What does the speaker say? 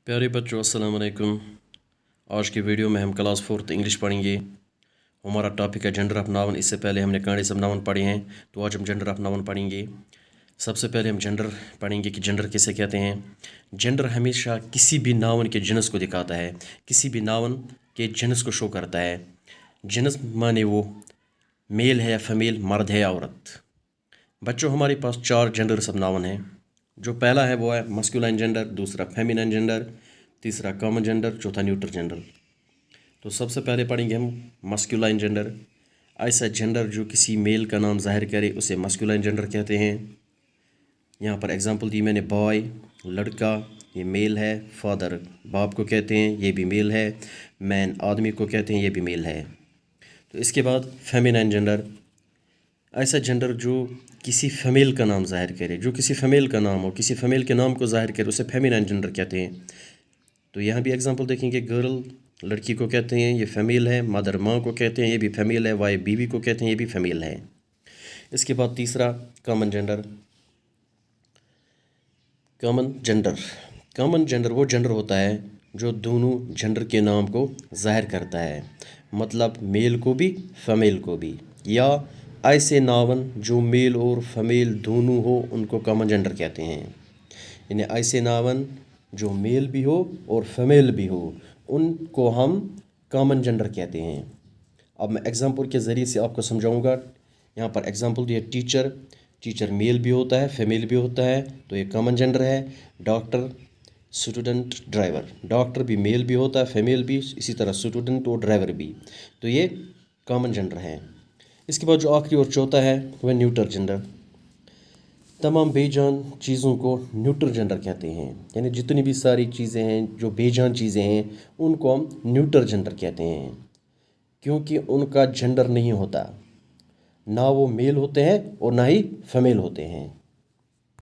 प्यारे बच्चों अस्सलाम वालेकुम। आज की वीडियो में हम क्लास 4th इंग्लिश पढ़ेंगे। हमारा टॉपिक है जेंडर ऑफ नाउन। इससे पहले हमने काइंड्स ऑफ नाउन पढ़े हैं, तो आज हम जेंडर ऑफ नाउन पढ़ेंगे। सबसे पहले हम जेंडर पढ़ेंगे कि जेंडर किसे कहते हैं। जेंडर हमेशा किसी भी नाउन के जिनस को दिखाता है, किसी भी नाउन के जिनस को शो करता है। जिनस माने वो मेल है या फीमेल, मर्द है या औरत। बच्चों हमारे पास 4 जेंडर्स ऑफ नाउन हैं। जो पहला है वो है मस्कुलाइन जेंडर, दूसरा फेमिनाइन जेंडर, तीसरा कॉमन जेंडर, चौथा न्यूट्रल जेंडर। तो सबसे पहले पढ़ेंगे हम मस्कुलाइन जेंडर। ऐसा जेंडर जो किसी मेल का नाम जाहिर करे उसे मस्कुलाइन जेंडर कहते हैं। यहाँ पर एग्जांपल दी मैंने, बॉय लड़का, ये मेल है। फादर बाप को कहते हैं, ये भी मेल है। मैन आदमी को कहते हैं, ये भी मेल है। तो इसके बाद फेमिनाइन जेंडर, ऐसा जेंडर जो किसी फीमेल का नाम जाहिर करे, जो किसी फीमेल का नाम हो, किसी फीमेल के नाम को जाहिर करे, उसे फेमिनाइन जेंडर कहते हैं। तो यहाँ भी एग्जांपल देखेंगे, गर्ल लड़की को कहते हैं, ये फीमेल है। मदर माँ को कहते हैं, ये भी फीमेल है। वाइफ बीवी को कहते हैं, ये भी फीमेल है। इसके बाद तीसरा common gender. Common gender, common gender वो जेंडर होता है जो दोनों जेंडर के नाम को जाहिर करता है, मतलब मेल को भी फीमेल को भी, या ऐसे नाउन जो मेल और फीमेल दोनों हो उनको कॉमन जेंडर कहते हैं। यानी ऐसे नाउन जो मेल भी हो और फीमेल भी हो उनको हम कॉमन जेंडर कहते हैं। अब मैं एग्जांपल के ज़रिए से आपको समझाऊंगा। यहाँ पर एग्जांपल दिया, टीचर, टीचर मेल भी होता है फीमेल भी होता है, तो ये कॉमन जेंडर है। डॉक्टर, स्टूडेंट, ड्राइवर, डॉक्टर भी मेल भी होता है फीमेल भी, इसी तरह स्टूडेंट और ड्राइवर भी, तो ये कॉमन जेंडर है। इसके बाद जो आखिरी और चौथा है वह न्यूट्रल जेंडर। तमाम बेजान चीज़ों को न्यूट्रल जेंडर कहते हैं। यानी जितनी भी सारी चीज़ें हैं जो बेजान चीज़ें हैं उनको हम न्यूट्रल जेंडर कहते हैं, क्योंकि उनका जेंडर नहीं होता, ना वो मेल होते हैं और ना ही फीमेल होते हैं।